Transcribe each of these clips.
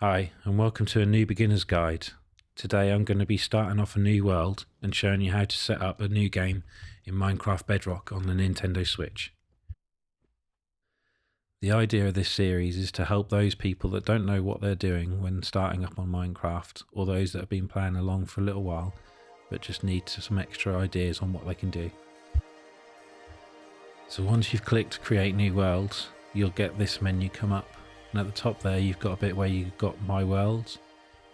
Hi, and welcome to a new beginner's guide. Today I'm going to be starting off a new world and showing you how to set up a new game in Minecraft Bedrock on the Nintendo Switch. The idea of this series is to help those people that don't know what they're doing when starting up on Minecraft, or those that have been playing along for a little while but just need some extra ideas on what they can do. So once you've clicked create new world, you'll get this menu come up. And at the top there you've got a bit where you've got my world,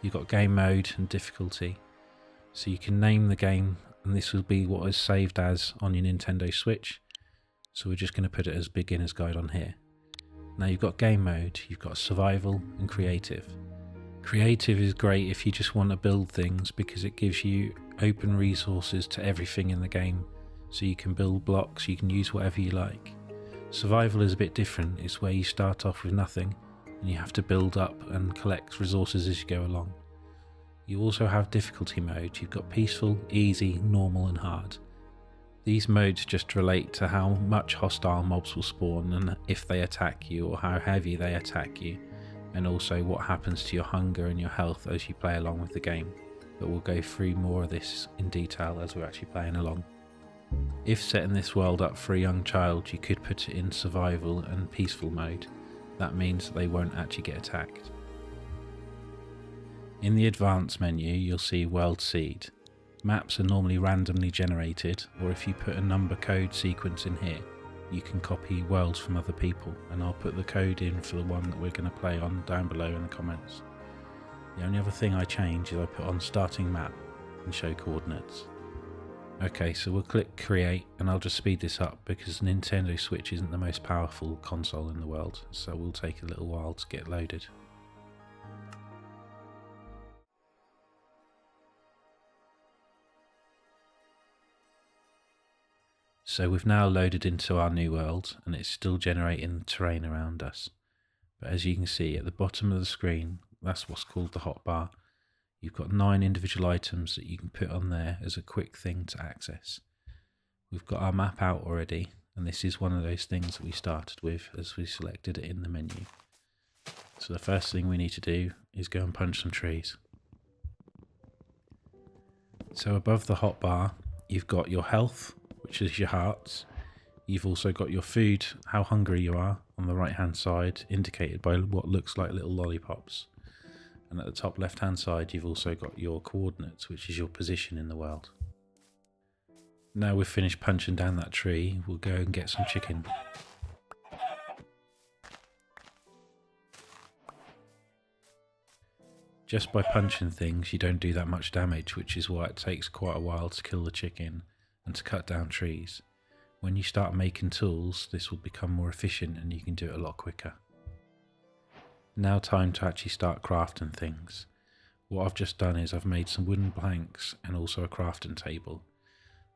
you've got game mode and difficulty. So you can name the game and this will be what is saved as on your Nintendo Switch. So we're just going to put it as beginner's guide on here. Now you've got game mode, you've got survival and creative. Creative is great if you just want to build things because it gives you open resources to everything in the game. So you can build blocks, you can use whatever you like. Survival is a bit different, it's where you start off with nothing and you have to build up and collect resources as you go along. You also have difficulty mode, you've got peaceful, easy, normal and hard. These modes just relate to how much hostile mobs will spawn and if they attack you or how heavy they attack you, and also what happens to your hunger and your health as you play along with the game. But we'll go through more of this in detail as we're actually playing along. If setting this world up for a young child, you could put it in survival and peaceful mode. That means they won't actually get attacked. In the advanced menu you'll see world seed. Maps are normally randomly generated, or if you put a number code sequence in here, you can copy worlds from other people, and I'll put the code in for the one that we're going to play on down below in the comments. The only other thing I change is I put on starting map and show coordinates. Okay, so we'll click create and I'll just speed this up because Nintendo Switch isn't the most powerful console in the world, so we'll take a little while to get loaded. So we've now loaded into our new world and it's still generating the terrain around us. But as you can see at the bottom of the screen, that's what's called the hotbar. You've got 9 individual items that you can put on there as a quick thing to access. We've got our map out already, and this is one of those things that we started with as we selected it in the menu. So the first thing we need to do is go and punch some trees. So above the hotbar, you've got your health, which is your hearts. You've also got your food, how hungry you are, on the right hand side, indicated by what looks like little lollipops. And at the top left hand side you've also got your coordinates, which is your position in the world. Now we've finished punching down that tree, we'll go and get some chicken. Just by punching things you don't do that much damage, which is why it takes quite a while to kill the chicken and to cut down trees. When you start making tools this will become more efficient and you can do it a lot quicker. Now time to actually start crafting things. What I've just done is I've made some wooden planks and also a crafting table.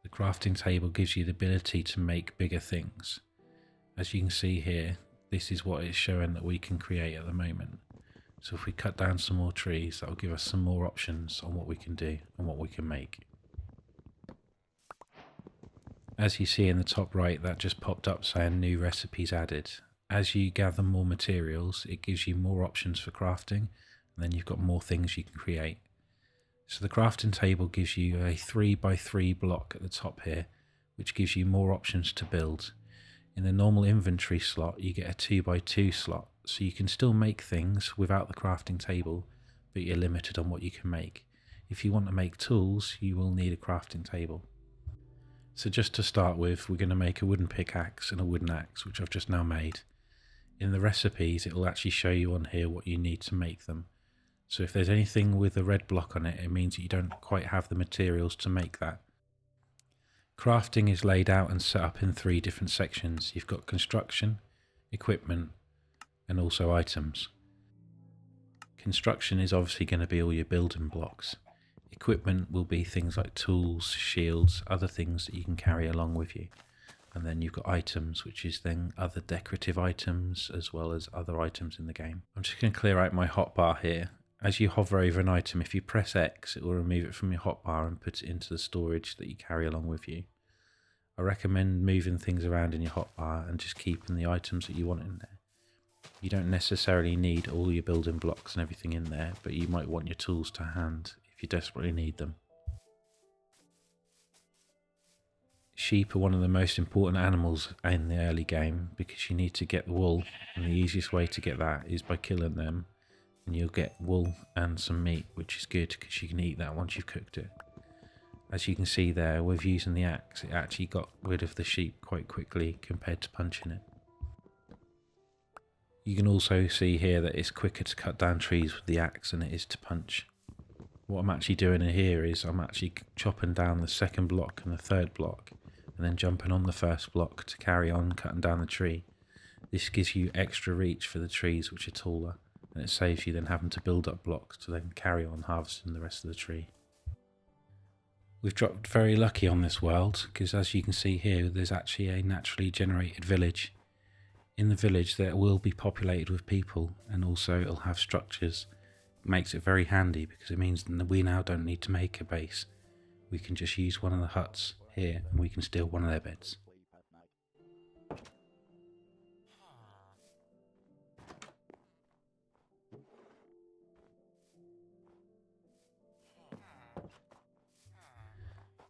The crafting table gives you the ability to make bigger things. As you can see here, this is what it's showing that we can create at the moment. So if we cut down some more trees, that will give us some more options on what we can do and what we can make. As you see in the top right, that just popped up saying new recipes added. As you gather more materials, it gives you more options for crafting, and then you've got more things you can create. So the crafting table gives you a 3x3 block at the top here, which gives you more options to build. In the normal inventory slot, you get a 2x2 slot, so you can still make things without the crafting table, but you're limited on what you can make. If you want to make tools, you will need a crafting table. So just to start with, we're going to make a wooden pickaxe and a wooden axe, which I've just now made. In the recipes it will actually show you on here what you need to make them. So if there's anything with a red block on it, it means that you don't quite have the materials to make that. Crafting is laid out and set up in 3 different sections. You've got construction, equipment and also items. Construction is obviously going to be all your building blocks. Equipment will be things like tools, shields, other things that you can carry along with you. And then you've got items, which is then other decorative items as well as other items in the game. I'm just going to clear out my hotbar here. As you hover over an item, if you press X, it will remove it from your hotbar and put it into the storage that you carry along with you. I recommend moving things around in your hotbar and just keeping the items that you want in there. You don't necessarily need all your building blocks and everything in there, but you might want your tools to hand if you desperately need them. Sheep are one of the most important animals in the early game because you need to get the wool, and the easiest way to get that is by killing them, and you'll get wool and some meat, which is good because you can eat that once you've cooked it. As you can see there, with using the axe, it actually got rid of the sheep quite quickly compared to punching it. You can also see here that it's quicker to cut down trees with the axe than it is to punch. What I'm actually doing here is I'm actually chopping down the second block and the third block, and then jumping on the first block to carry on cutting down the tree. This gives you extra reach for the trees which are taller, and it saves you then having to build up blocks to then carry on harvesting the rest of the tree. We've dropped very lucky on this world because, as you can see here, there's actually a naturally generated village. In the village there will be populated with people, and also it'll have structures. It makes it very handy because it means that we now don't need to make a base. We can just use one of the huts here and we can steal one of their beds.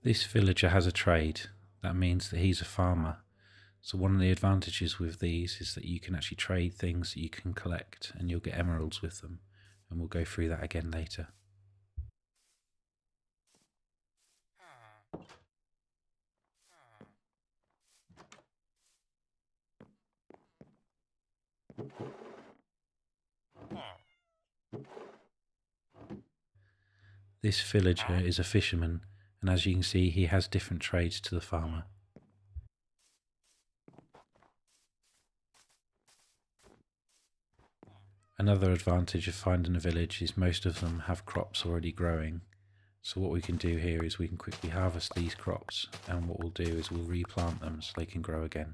This villager has a trade. That means that he's a farmer. So one of the advantages with these is that you can actually trade things that you can collect, and you'll get emeralds with them. And we'll go through that again later. This villager is a fisherman, and as you can see, he has different trades to the farmer. Another advantage of finding a village is most of them have crops already growing. So what we can do here is we can quickly harvest these crops, and what we'll do is we'll replant them so they can grow again.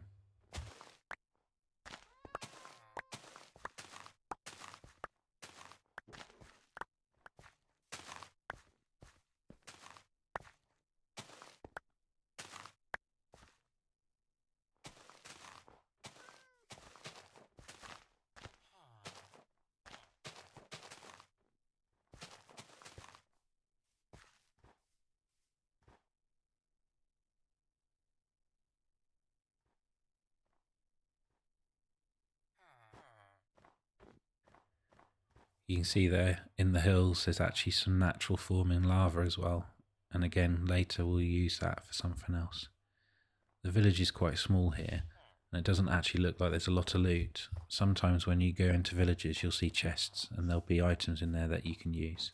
You can see there in the hills there's actually some natural forming lava as well, and again later we'll use that for something else. The village is quite small here, and it doesn't actually look like there's a lot of loot. Sometimes when you go into villages you'll see chests and there'll be items in there that you can use.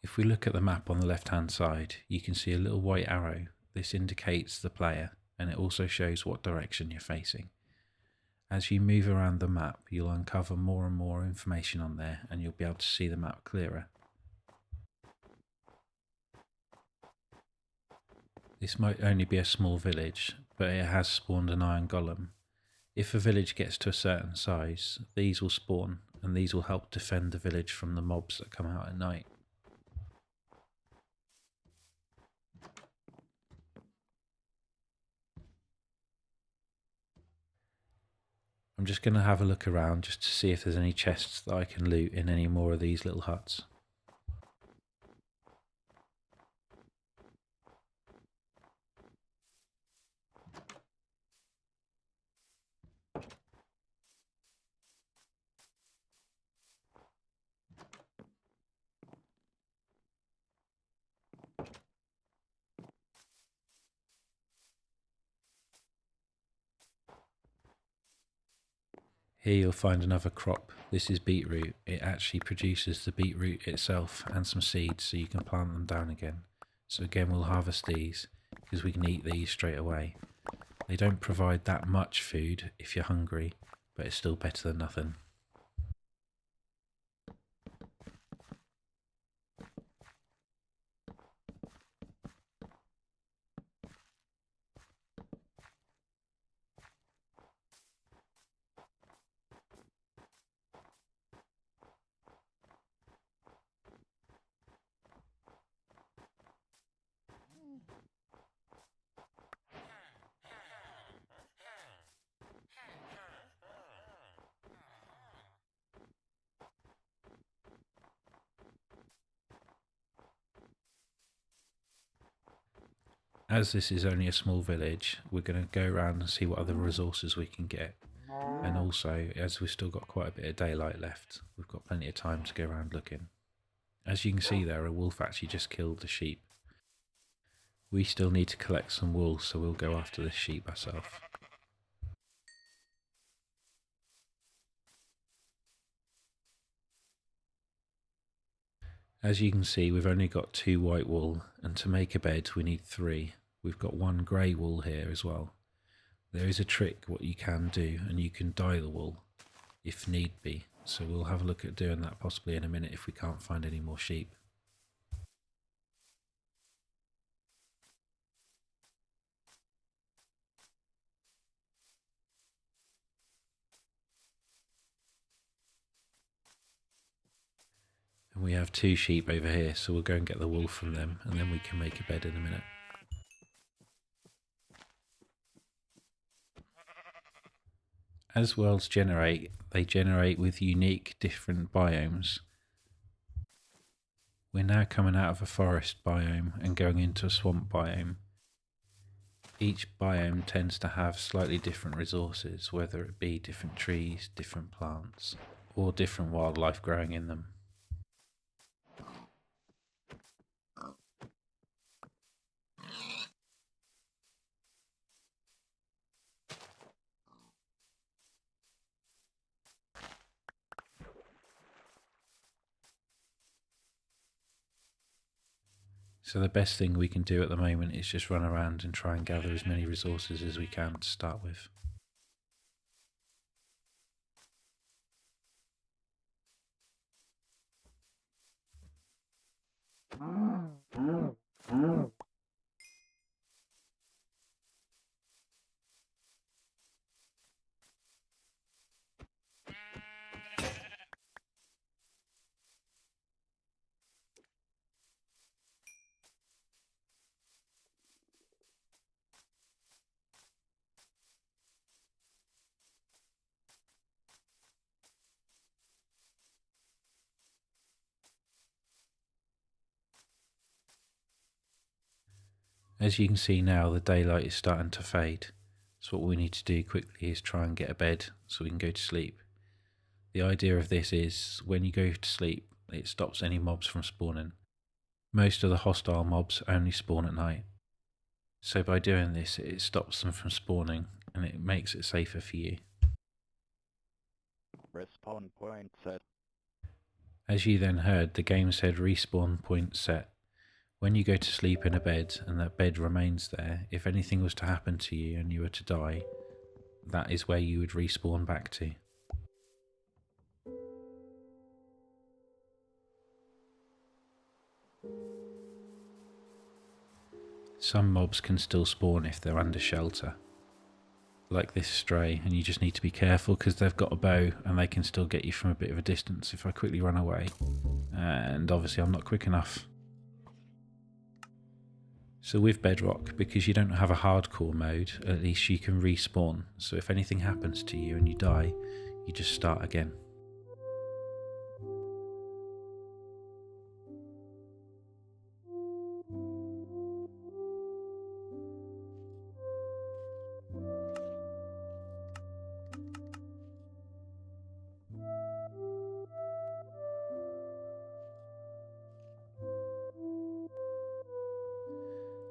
If we look at the map on the left hand side, you can see a little white arrow. This indicates the player, and it also shows what direction you're facing. As you move around the map, you'll uncover more and more information on there, and you'll be able to see the map clearer. This might only be a small village, but it has spawned an iron golem. If a village gets to a certain size, these will spawn, and these will help defend the village from the mobs that come out at night. I'm just going to have a look around just to see if there's any chests that I can loot in any more of these little huts. Here you'll find another crop. This is beetroot. It actually produces the beetroot itself and some seeds, so you can plant them down again. So again we'll harvest these because we can eat these straight away. They don't provide that much food if you're hungry, but it's still better than nothing. As this is only a small village, we're going to go around and see what other resources we can get. And also, as we've still got quite a bit of daylight left, we've got plenty of time to go around looking. As you can see there, a wolf actually just killed the sheep. We still need to collect some wool, so we'll go after this sheep ourselves. As you can see, we've only got 2 white wool, and to make a bed we need 3. We've got 1 grey wool here as well. There is a trick what you can do, and you can dye the wool if need be. So we'll have a look at doing that possibly in a minute if we can't find any more sheep. And we have 2 sheep over here, so we'll go and get the wool from them, and then we can make a bed in a minute. As worlds generate, they generate with unique different biomes. We're now coming out of a forest biome and going into a swamp biome. Each biome tends to have slightly different resources, whether it be different trees, different plants, or different wildlife growing in them. So the best thing we can do at the moment is just run around and try and gather as many resources as we can to start with. As you can see now, the daylight is starting to fade. So what we need to do quickly is try and get a bed so we can go to sleep. The idea of this is when you go to sleep, it stops any mobs from spawning. Most of the hostile mobs only spawn at night. So by doing this, it stops them from spawning and it makes it safer for you. Respawn point set. As you then heard, the game said respawn point set. When you go to sleep in a bed and that bed remains there, if anything was to happen to you and you were to die, that is where you would respawn back to. Some mobs can still spawn if they're under shelter, like this stray, and you just need to be careful because they've got a bow and they can still get you from a bit of a distance if I quickly run away, and obviously I'm not quick enough. So with Bedrock, because you don't have a hardcore mode, at least you can respawn, so if anything happens to you and you die, you just start again.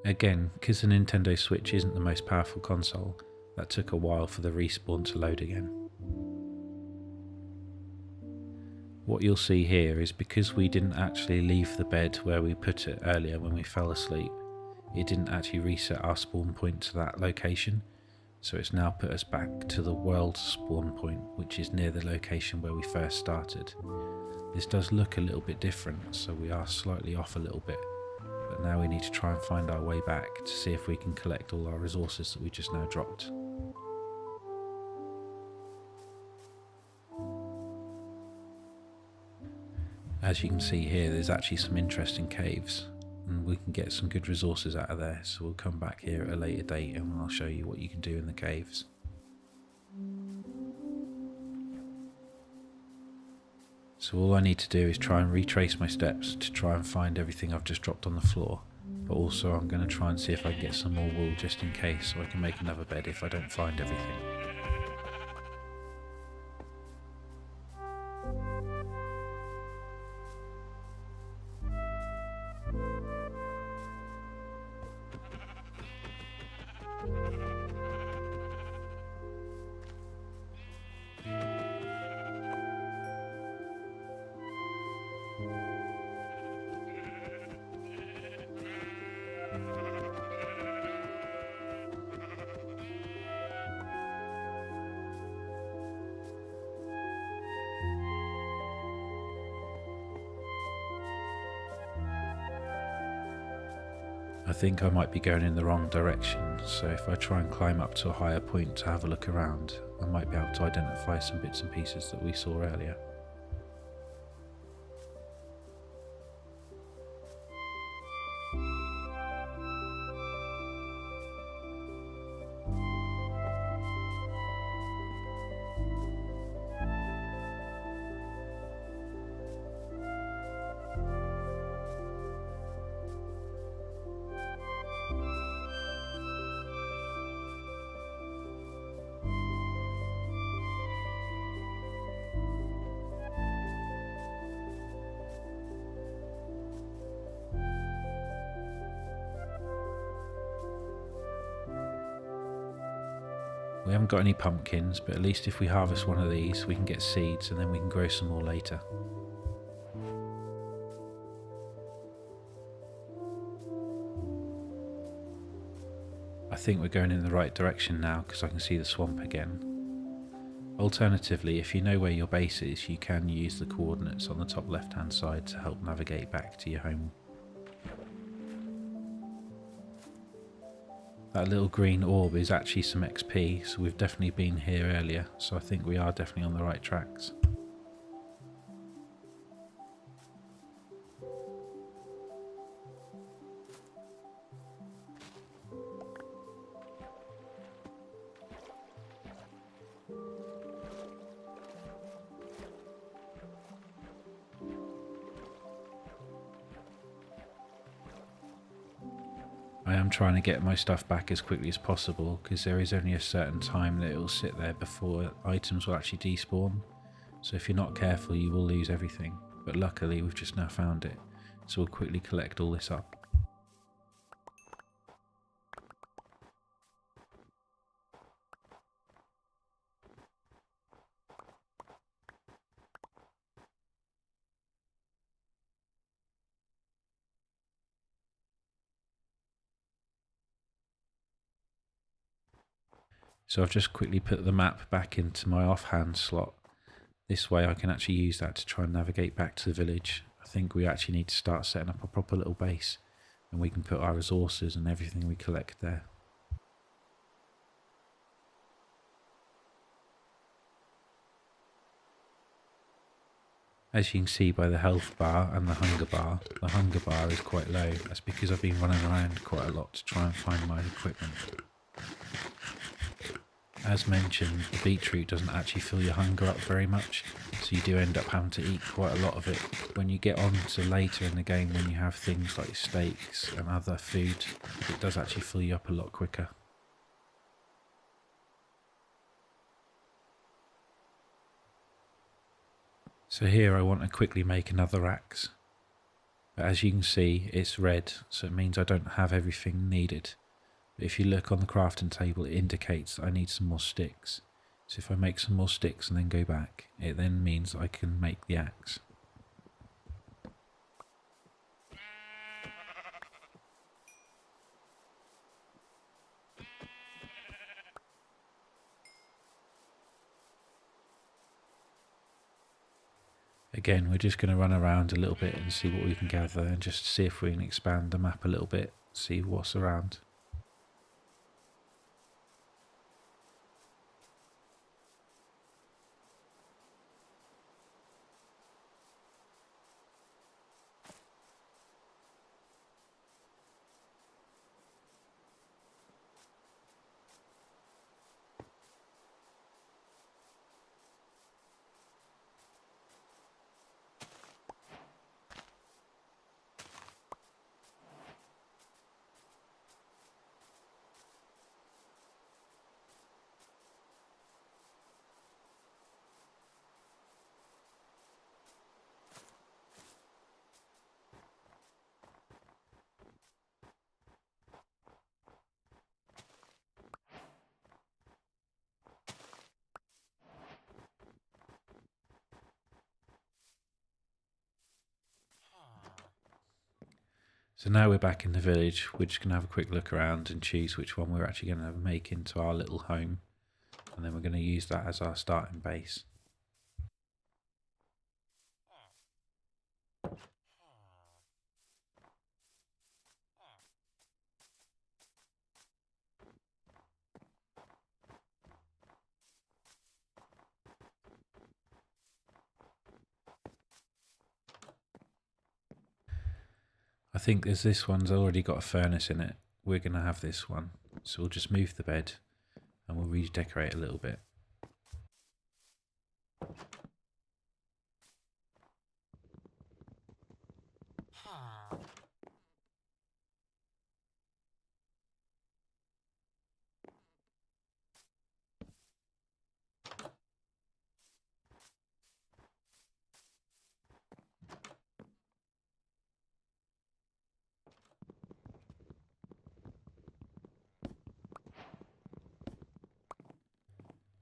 Again, because the Nintendo Switch isn't the most powerful console, that took a while for the respawn to load again. What you'll see here is because we didn't actually leave the bed where we put it earlier when we fell asleep, it didn't actually reset our spawn point to that location, so it's now put us back to the world spawn point, which is near the location where we first started. This does look a little bit different, so we are slightly off a little bit. But now we need to try and find our way back to see if we can collect all our resources that we just now dropped. As you can see here, there's actually some interesting caves and we can get some good resources out of there, so we'll come back here at a later date and I'll show you what you can do in the caves. So all I need to do is try and retrace my steps to try and find everything I've just dropped on the floor, but also I'm going to try and see if I can get some more wool just in case, so I can make another bed if I don't find everything. I think I might be going in the wrong direction, so if I try and climb up to a higher point to have a look around, I might be able to identify some bits and pieces that we saw earlier. We haven't got any pumpkins, but at least if we harvest one of these, we can get seeds and then we can grow some more later. I think we're going in the right direction now because I can see the swamp again. Alternatively, if you know where your base is, you can use the coordinates on the top left hand side to help navigate back to your home. That little green orb is actually some XP, so we've definitely been here earlier, so I think we are definitely on the right tracks. I am trying to get my stuff back as quickly as possible because there is only a certain time that it will sit there before items will actually despawn. So if you're not careful, you will lose everything. But luckily we've just now found it, so we'll quickly collect all this up. So I've just quickly put the map back into my offhand slot. This way I can actually use that to try and navigate back to the village. I think we actually need to start setting up a proper little base, and we can put our resources and everything we collect there. As you can see by the health bar and the hunger bar is quite low. That's because I've been running around quite a lot to try and find my equipment. As mentioned, the beetroot doesn't actually fill your hunger up very much, so you do end up having to eat quite a lot of it. When you get on to later in the game, when you have things like steaks and other food, it does actually fill you up a lot quicker. So here I want to quickly make another axe. But as you can see, it's red, so it means I don't have everything needed. But if you look on the crafting table, it indicates that I need some more sticks. So if I make some more sticks and then go back, it then means I can make the axe. Again, we're just going to run around a little bit and see what we can gather, and just see if we can expand the map a little bit, see what's around. So now we're back in the village. We're just going to have a quick look around and choose which one we're actually going to make into our little home. And then we're going to use that as our starting base. I think as this one's already got a furnace in it, we're going to have this one. So we'll just move the bed and we'll redecorate a little bit.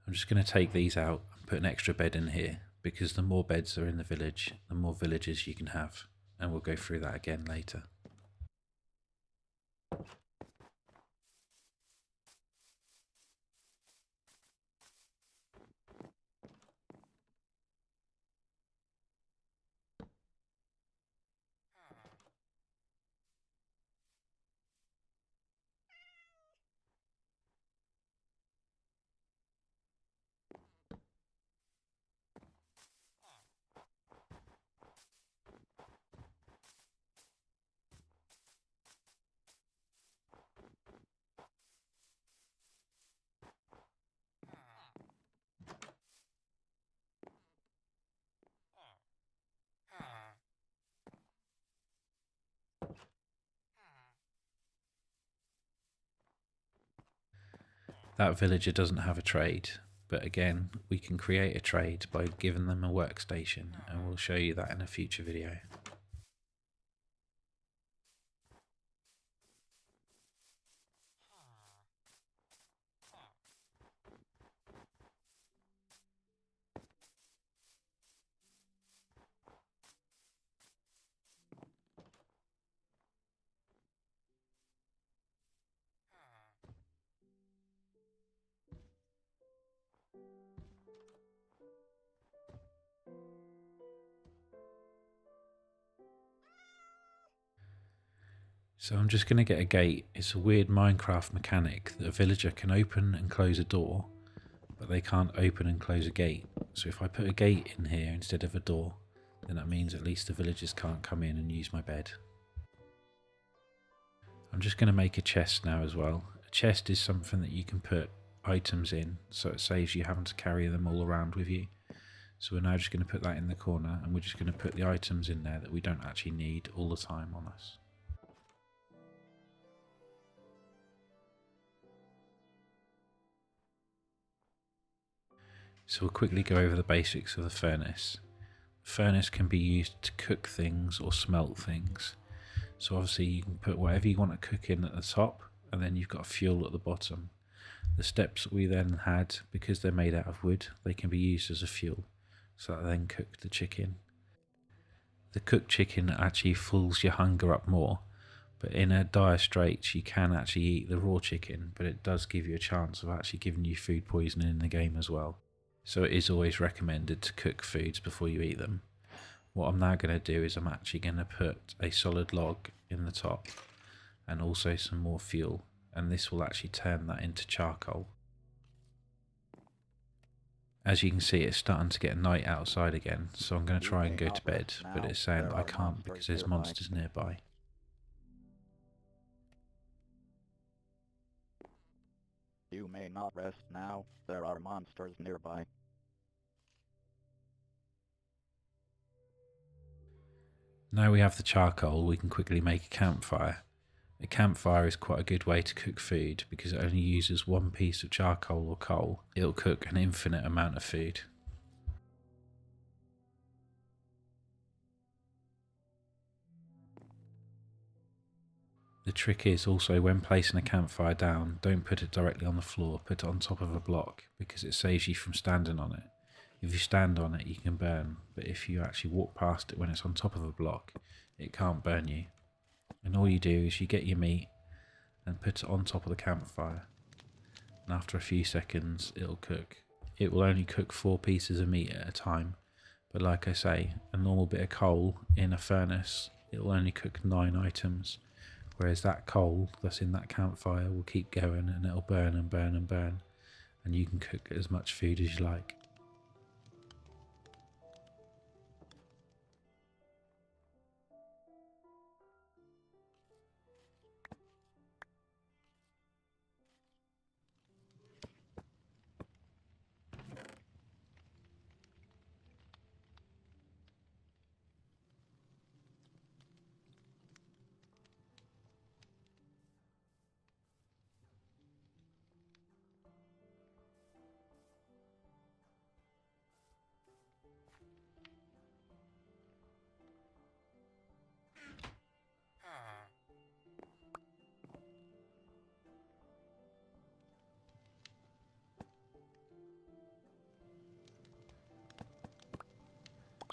I'm just going to take these out and put an extra bed in here, because the more beds are in the village, the more villagers you can have, and we'll go through that again later. That villager doesn't have a trade, but again, we can create a trade by giving them a workstation, and we'll show you that in a future video. So I'm just going to get a gate. It's a weird Minecraft mechanic that a villager can open and close a door, but they can't open and close a gate. So if I put a gate in here instead of a door, then that means at least the villagers can't come in and use my bed. I'm just going to make a chest now as well. A chest is something that you can put items in, so it saves you having to carry them all around with you. So we're now just going to put that in the corner, and we're just going to put the items in there that we don't actually need all the time on us. So we'll quickly go over the basics of the furnace. The furnace can be used to cook things or smelt things. So obviously you can put whatever you want to cook in at the top, and then you've got fuel at the bottom. The steps we then had, because they're made out of wood, they can be used as a fuel. So that then cook the chicken. The cooked chicken actually fills your hunger up more, but in a dire straits you can actually eat the raw chicken, but it does give you a chance of actually giving you food poisoning in the game as well. So it is always recommended to cook foods before you eat them. What I'm now going to do is I'm actually going to put a solid log in the top and also some more fuel, and this will actually turn that into charcoal. As you can see, it's starting to get night outside again, so I'm going to try and go to bed, but it's saying that I can't because there's monsters nearby. You may not rest now, there are monsters nearby. Now we have the charcoal, we can quickly make a campfire. A campfire is quite a good way to cook food because it only uses one piece of charcoal or coal. It'll cook an infinite amount of food. The trick is also, when placing a campfire down, don't put it directly on the floor, put it on top of a block, because it saves you from standing on it. If you stand on it you can burn, but if you actually walk past it when it's on top of a block, it can't burn you. And all you do is you get your meat and put it on top of the campfire. And after a few seconds, it'll cook. It will only cook 4 pieces of meat at a time. But like I say, a normal bit of coal in a furnace, it will only cook 9 items. Whereas that coal that's in that campfire will keep going and it'll burn and burn and burn. And you can cook as much food as you like.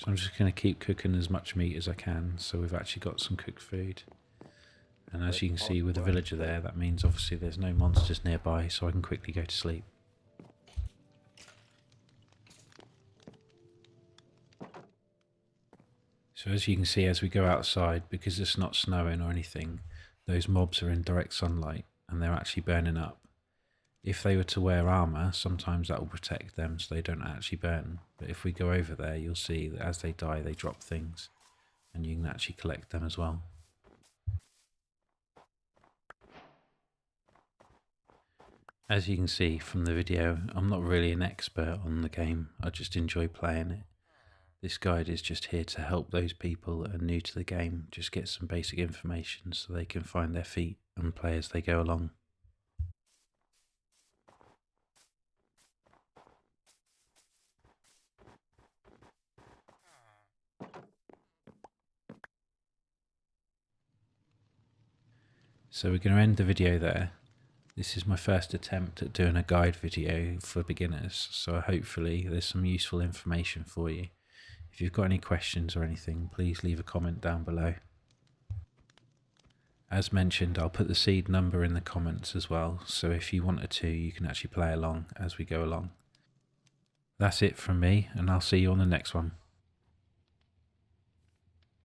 So I'm just going to keep cooking as much meat as I can, so we've actually got some cooked food. And as you can see with the villager there, that means obviously there's no monsters nearby, so I can quickly go to sleep. So as you can see, as we go outside, because it's not snowing or anything, those mobs are in direct sunlight and they're actually burning up. If they were to wear armour, sometimes that will protect them so they don't actually burn. But if we go over there, you'll see that as they die, they drop things. And you can actually collect them as well. As you can see from the video, I'm not really an expert on the game. I just enjoy playing it. This guide is just here to help those people that are new to the game just get some basic information so they can find their feet and play as they go along. So we're going to end the video there. This is my first attempt at doing a guide video for beginners, so hopefully there's some useful information for you. If you've got any questions or anything, please leave a comment down below. As mentioned, I'll put the seed number in the comments as well, so if you wanted to, you can actually play along as we go along. That's it from me, and I'll see you on the next one.